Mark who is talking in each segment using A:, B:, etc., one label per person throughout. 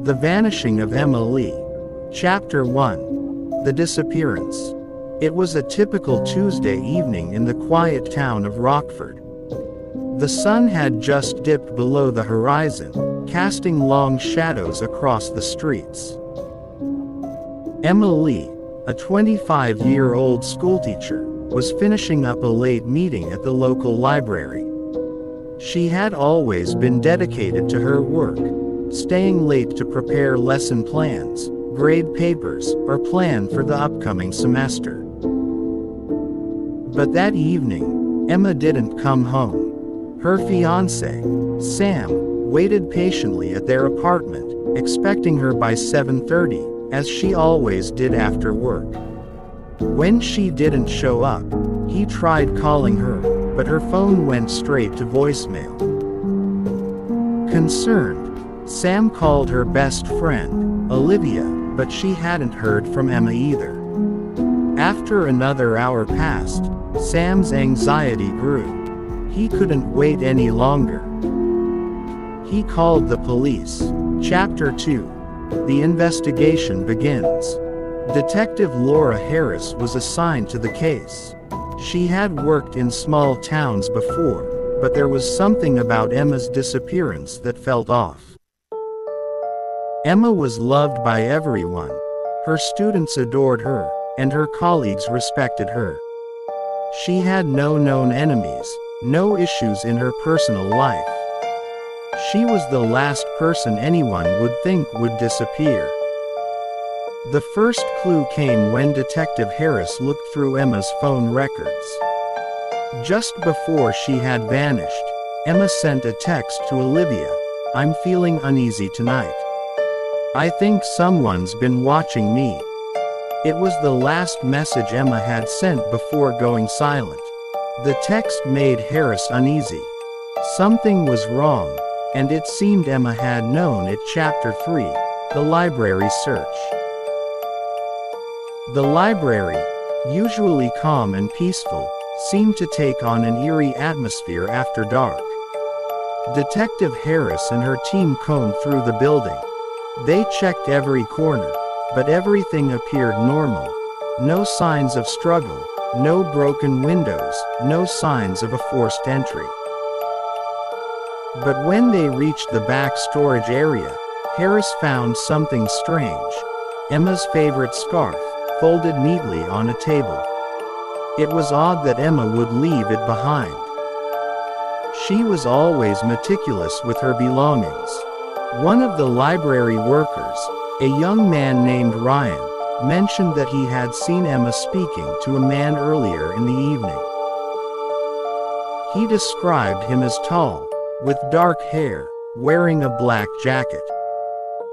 A: The Vanishing of Emma Lee. Chapter 1. The Disappearance. It was a typical Tuesday evening in the quiet town of Rockford. The sun had just dipped below the horizon, casting long shadows across the streets. Emma Lee, a 25-year-old schoolteacher, was finishing up a late meeting at the local library. She had always been dedicated to her work, staying late to prepare lesson plans, grade papers, or plan for the upcoming semester. But that evening, Emma didn't come home. Her fiancé, Sam, waited patiently at their apartment, expecting her by 7:30, as she always did after work. When she didn't show up, he tried calling her, but her phone went straight to voicemail. Concerned, Sam called her best friend, Olivia, but she hadn't heard from Emma either. After another hour passed, Sam's anxiety grew. He couldn't wait any longer. He called the police. Chapter 2. The investigation begins. Detective Laura Harris was assigned to the case. She had worked in small towns before, but there was something about Emma's disappearance that felt off. Emma was loved by everyone. Her students adored her, and her colleagues respected her. She had no known enemies, no issues in her personal life. She was the last person anyone would think would disappear. The first clue came when Detective Harris looked through Emma's phone records. Just before she had vanished, Emma sent a text to Olivia. "I'm feeling uneasy tonight. I think someone's been watching me." It was the last message Emma had sent before going silent. The text made Harris uneasy. Something was wrong, and it seemed Emma had known it. Chapter 3. The library search. The library, usually calm and peaceful, seemed to take on an eerie atmosphere after dark. Detective Harris and her team combed through the building. They checked every corner, but everything appeared normal. No signs of struggle, no broken windows, no signs of a forced entry. But when they reached the back storage area, Harris found something strange. Emma's favorite scarf, folded neatly on a table. It was odd that Emma would leave it behind. She was always meticulous with her belongings. One of the library workers, a young man named Ryan, mentioned that he had seen Emma speaking to a man earlier in the evening. He described him as tall, with dark hair, wearing a black jacket.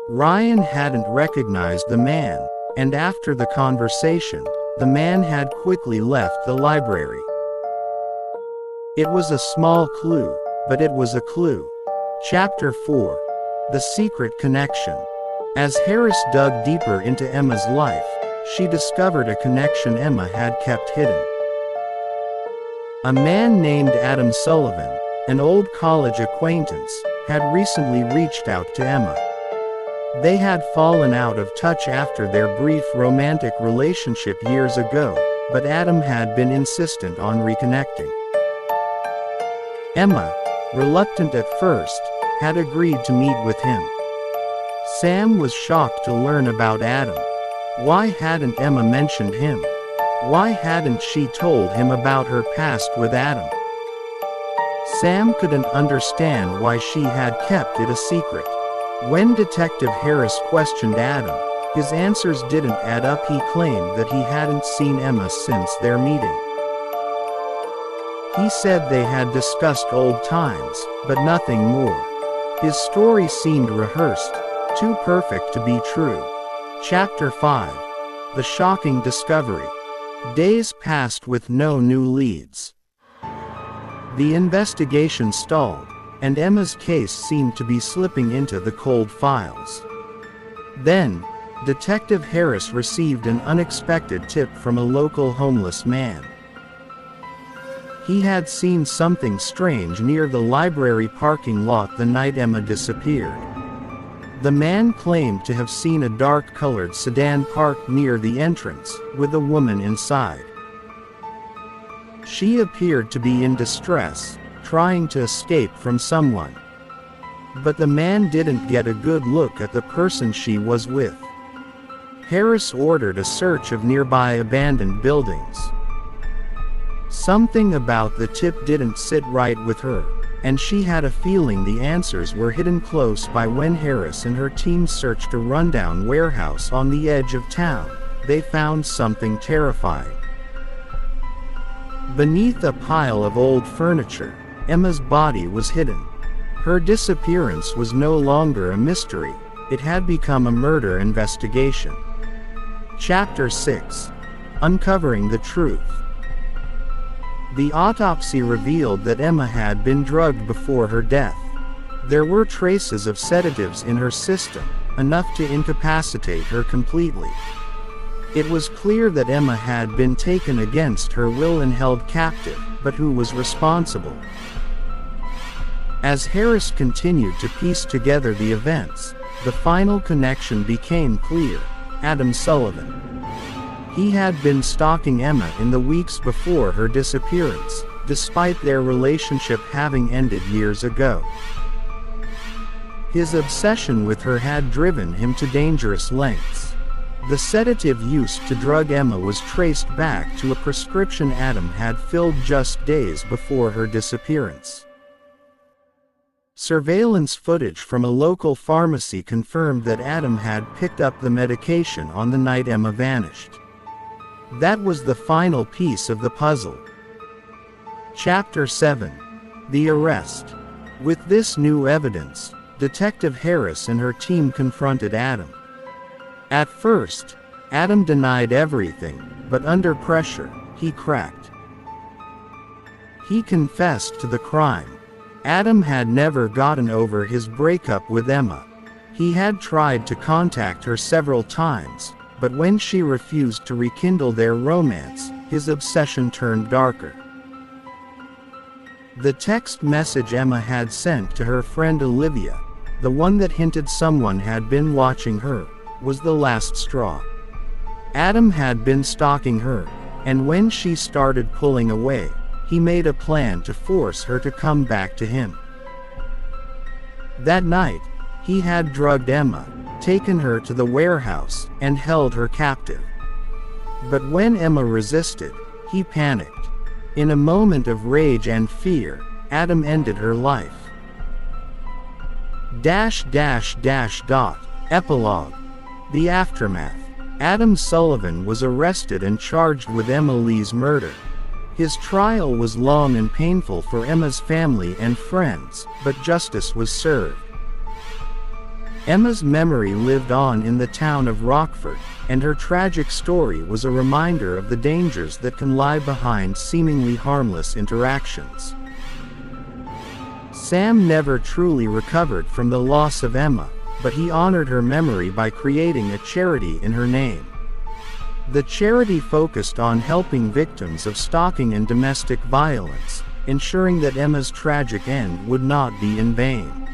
A: Ryan hadn't recognized the man, and after the conversation, the man had quickly left the library. It was a small clue, but it was a clue. Chapter 4. The Secret Connection. As Harris dug deeper into Emma's life, she discovered a connection Emma had kept hidden. A man named Adam Sullivan, an old college acquaintance, had recently reached out to Emma. They had fallen out of touch after their brief romantic relationship years ago, but Adam had been insistent on reconnecting. Emma, reluctant at first, had agreed to meet with him. Sam was shocked to learn about Adam. Why hadn't Emma mentioned him? Why hadn't she told him about her past with Adam? Sam couldn't understand why she had kept it a secret. When Detective Harris questioned Adam, his answers didn't add up. He claimed that he hadn't seen Emma since their meeting. He said they had discussed old times, but nothing more. His story seemed rehearsed, too perfect to be true. Chapter 5. The Shocking Discovery. Days passed with no new leads. The investigation stalled, and Emma's case seemed to be slipping into the cold files. Then, Detective Harris received an unexpected tip from a local homeless man. He had seen something strange near the library parking lot the night Emma disappeared. The man claimed to have seen a dark-colored sedan parked near the entrance, with a woman inside. She appeared to be in distress, trying to escape from someone. But the man didn't get a good look at the person she was with. Harris ordered a search of nearby abandoned buildings. Something about the tip didn't sit right with her, and she had a feeling the answers were hidden close by. When Harris and her team searched a rundown warehouse on the edge of town, they found something terrifying. Beneath a pile of old furniture, Emma's body was hidden. Her disappearance was no longer a mystery, it had become a murder investigation. Chapter 6. Uncovering the Truth. The autopsy revealed that Emma had been drugged before her death. There were traces of sedatives in her system, enough to incapacitate her completely. It was clear that Emma had been taken against her will and held captive, but who was responsible? As Harris continued to piece together the events, the final connection became clear: Adam Sullivan. He had been stalking Emma in the weeks before her disappearance, despite their relationship having ended years ago. His obsession with her had driven him to dangerous lengths. The sedative used to drug Emma was traced back to a prescription Adam had filled just days before her disappearance. Surveillance footage from a local pharmacy confirmed that Adam had picked up the medication on the night Emma vanished. That was the final piece of the puzzle. Chapter 7. The Arrest. With this new evidence, Detective Harris and her team confronted Adam. At first, Adam denied everything, but under pressure, he cracked. He confessed to the crime. Adam had never gotten over his breakup with Emma. He had tried to contact her several times, but when she refused to rekindle their romance, his obsession turned darker. The text message Emma had sent to her friend Olivia, the one that hinted someone had been watching her, was the last straw. Adam had been stalking her, and when she started pulling away, he made a plan to force her to come back to him. That night, he had drugged Emma, taken her to the warehouse, and held her captive. But when Emma resisted, he panicked. In a moment of rage and fear, Adam ended her life. Epilogue. The aftermath. Adam Sullivan was arrested and charged with Emma Lee's murder. His trial was long and painful for Emma's family and friends, but justice was served. Emma's memory lived on in the town of Rockford, and her tragic story was a reminder of the dangers that can lie behind seemingly harmless interactions. Sam never truly recovered from the loss of Emma, but he honored her memory by creating a charity in her name. The charity focused on helping victims of stalking and domestic violence, ensuring that Emma's tragic end would not be in vain.